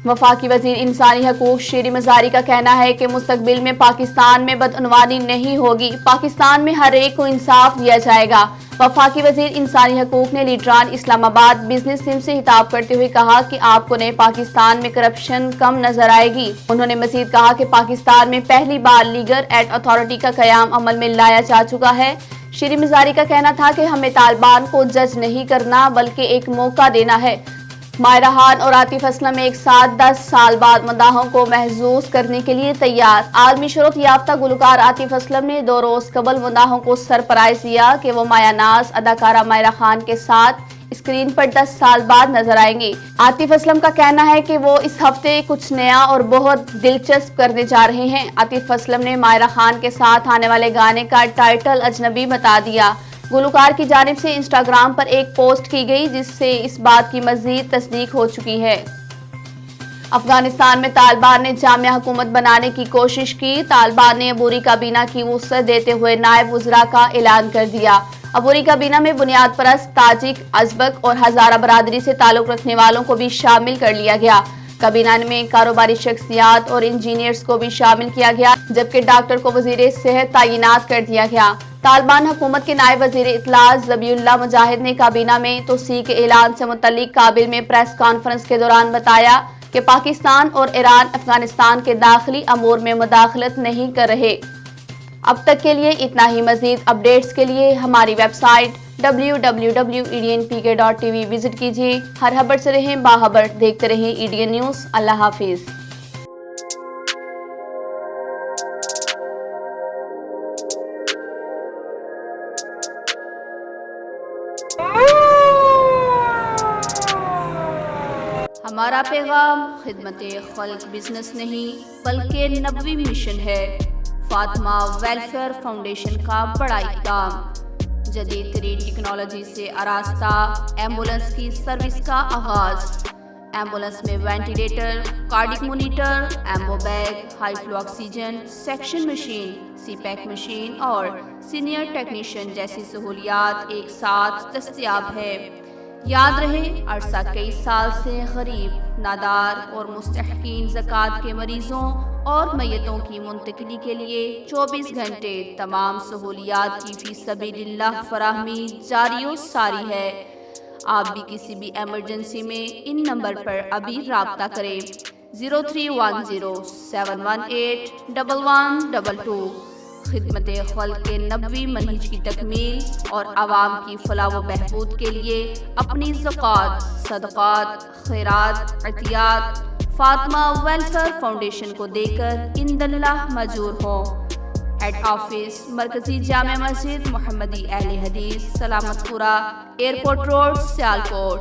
وفاقی وزیر انسانی حقوق شیریں مزاری کا کہنا ہے کہ مستقبل میں پاکستان میں بدعنوانی نہیں ہوگی، پاکستان میں ہر ایک کو انصاف دیا جائے گا۔ وفاقی وزیر انسانی حقوق نے لیڈران اسلام آباد بزنس ٹیم سے خطاب کرتے ہوئے کہا کہ آپ کو نئے پاکستان میں کرپشن کم نظر آئے گی۔ انہوں نے مزید کہا کہ پاکستان میں پہلی بار لیگل ایڈ اتھارٹی کا قیام عمل میں لایا جا چکا ہے۔ شیریں مزاری کا کہنا تھا کہ ہمیں طالبان کو جج نہیں کرنا بلکہ ایک موقع دینا ہے۔ ماہرہ خان اور عاطف اسلم ایک ساتھ 10 سال بعد مداحوں کو محظوظ کرنے کے لیے تیار۔ عالمی شہرت یافتہ گلوکار عاطف اسلم نے 2 روز قبل مداحوں کو سرپرائز دیا کہ وہ مایہ ناز اداکارہ ماہرہ خان کے ساتھ اسکرین پر 10 سال بعد نظر آئیں گے۔ عاطف اسلم کا کہنا ہے کہ وہ اس ہفتے کچھ نیا اور بہت دلچسپ کرنے جا رہے ہیں۔ عاطف اسلم نے ماہرہ خان کے ساتھ آنے والے گانے کا ٹائٹل اجنبی بتا دیا۔ گلوکار کی جانب سے انسٹاگرام پر ایک پوسٹ کی گئی جس سے اس بات کی مزید تصدیق ہو چکی ہے۔ افغانستان میں طالبان نے جامع حکومت بنانے کی کوشش کی۔ طالبان نے عبوری کابینہ کی وسعت دیتے ہوئے نائب وزراء کا اعلان کر دیا۔ عبوری کابینہ میں بنیاد پرست، تاجک، ازبک اور ہزارہ برادری سے تعلق رکھنے والوں کو بھی شامل کر لیا گیا۔ کابینہ میں کاروباری شخصیات اور انجینئرز کو بھی شامل کیا گیا، جبکہ ڈاکٹر کو وزیر صحت تعینات کر دیا گیا۔ طالبان حکومت کے نائب وزیر اطلاع ذبیح اللہ مجاہد نے کابینہ میں توسیع کے اعلان سے متعلق کابل میں پریس کانفرنس کے دوران بتایا کہ پاکستان اور ایران افغانستان کے داخلی امور میں مداخلت نہیں کر رہے۔ اب تک کے لیے اتنا ہی۔ مزید اپڈیٹس کے لیے ہماری ویب سائٹ www.ednpk.tv وزٹ کیجیے۔ ہر خبر سے رہیں باخبر، دیکھتے رہیں ایڈین نیوز۔ اللہ حافظ۔ ہمارا پیغام خدمت خلق بزنس نہیں بلکہ نبوی مشن ہے۔ فاطمہ ویلفیئر فاؤنڈیشن کا بڑا اقدام، جدید ترین ٹیکنالوجی سے آراستہ ایمبولنس کی سروس کا آغاز۔ ایمبولنس میں ventilator, cardiac monitor, Ambu bag, high flow oxygen, suction machine, CPAP machine اور سینئر ٹیکنیشین جیسی سہولیات ایک ساتھ دستیاب ہے۔ یاد رہے، عرصہ کئی سال سے غریب، نادار اور مستحقین زکوٰۃ کے مریضوں اور میتوں کی منتقلی کے لیے 24 گھنٹے تمام سہولیات کی فی سبیل اللہ فراہمی جاری و ساری ہے۔ آپ بھی کسی بھی ایمرجنسی میں ان نمبر پر ابھی رابطہ کریں۔ 0310 718 1122۔ خدمت خلق کے نبوی منہج کی تکمیل اور عوام کی فلاح و بہبود کے لیے اپنی زکوٰۃ، صدقات، خیرات، عطیات فاطمہ ویلفیئر فاؤنڈیشن کو دے کر انداللہ ماجور ہوں۔ ہیڈ آفس مرکزی جامع مسجد محمدی اہل حدیث، سلامت پورہ، ایئرپورٹ روڈ، سیالکوٹ۔